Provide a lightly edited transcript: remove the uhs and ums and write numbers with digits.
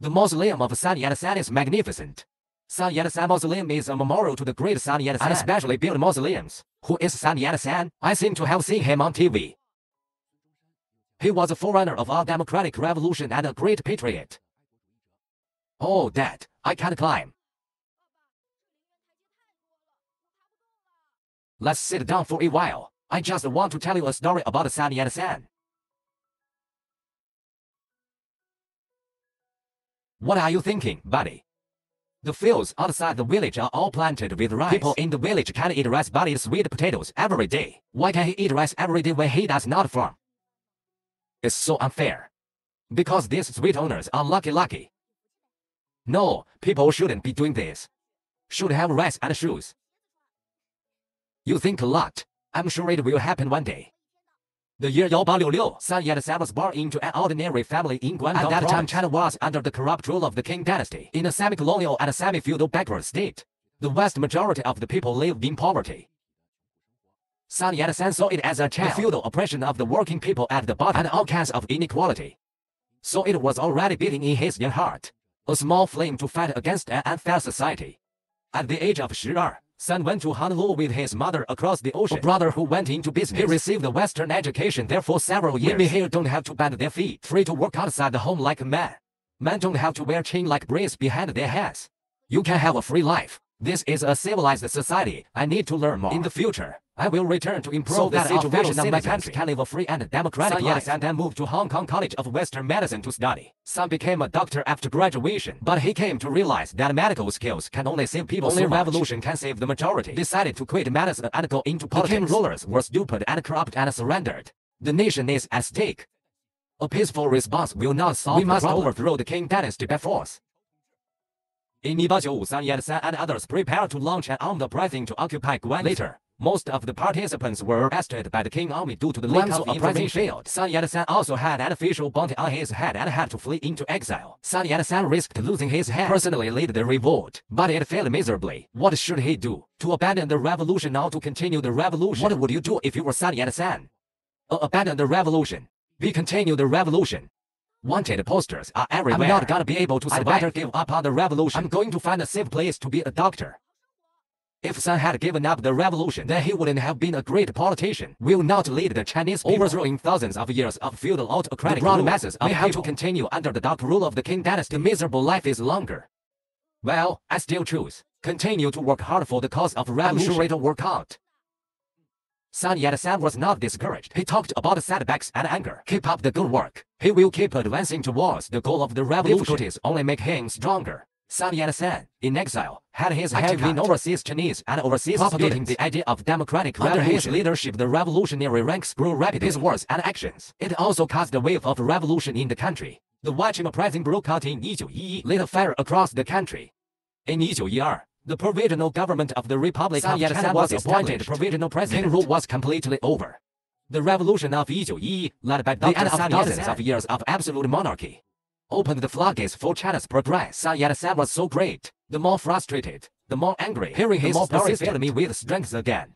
The mausoleum of Sun Yat-sen is magnificent. Sun Yat-sen Mausoleum is a memorial to the great Sun Yat-sen and especially built mausoleums. Who is Sun Yat-sen? I seem to have seen him on TV. He was a forerunner of our democratic revolution and a great patriot. Oh, Dad, I can't climb. Let's sit down for a while. I just want to tell you a story about Sun Yat-sen. What are you thinking, buddy? The fields outside the village are all planted with rice. People in the village can eat rice but eat sweet potatoes every day. Why can he eat rice every day when he does not farm? It's so unfair. Because these sweet owners are lucky. No, people shouldn't be doing this. Should have rice and shoes. You think a lot. I'm sure it will happen one day. The year 1866, Sun Yat-sen was born into an ordinary family in Guangdong. At that time, China was under the corrupt rule of the Qing dynasty. In a semi-colonial and semi-feudal backward state, the vast majority of the people lived in poverty. Sun Yat-sen saw it as a challenge, the feudal oppression of the working people at the bottom and all kinds of inequality. So it was already beating in his young heart, a small flame to fight against an unfair society. At the age of 12, Sun went to Honolulu with his mother across the ocean. A brother who went into business. He received a Western education there for several years. Women here don't have to bend their feet, free to work outside the home like a man. Men don't have to wear chain-like braids behind their heads. You can have a free life. This is a civilized society. I need to learn more. In the future, I will return to improve so that the situation of my country can live a free and democratic life. Sun Yat-sen moved to Hong Kong College of Western Medicine to study. Sun became a doctor after graduation, but he came to realize that medical skills can only save people so much. Only revolution can save the majority. Decided to quit medicine and go into politics. The Qing rulers were stupid and corrupt and surrendered. The nation is at stake. A peaceful response will not solve the problem. We must overthrow the Qing dynasty by force. In 1895, Sun Yat-sen and others prepared to launch an armed uprising to occupy Guangdong. Later, most of the participants were arrested by the Qing army due to the lack of information. Sun Yat-sen also had an official bounty on his head and had to flee into exile. Sun Yat-sen risked losing his head, personally led the revolt, but it failed miserably. What should he do? To abandon the revolution or to continue the revolution? What would you do if you were Sun Yat-sen? Abandon the revolution. We continue the revolution. Wanted posters are everywhere. I'm not gonna be able to survive. I better give up on the revolution. I'm going to find a safe place to be a doctor. If Sun had given up the revolution, then he wouldn't have been a great politician. Will not lead the Chinese people, overthrowing thousands of years of feudal autocratic rule. The broad masses of people have to continue under the dark rule of the Qing dynasty. The miserable life is longer. Well, I still choose. Continue to work hard for the cause of revolution. I'm sure it'll work out. Sun Yat-sen was not discouraged. He talked about setbacks and anger. Keep up the good work. He will keep advancing towards the goal of the revolution. Difficulties only make him stronger. Sun Yat-sen, in exile, had his head in overseas Chinese and overseas propagating the idea of democratic revolution. Under his leadership, the revolutionary ranks grew rapidly. His words and actions. It also caused a wave of revolution in the country. The White uprising broke out in 1811, lit a fire across the country. In 1812, the provisional government of the Republic of China was appointed provisional president. Qing rule was completely over. The revolution of 1811, led by Dr. Sun Yat-sen, thousands of years of absolute monarchy, opened the floodgates for China's progress. Sun Yat-sen was so great. The more frustrated, the more angry. Hearing his story filled me with strength again.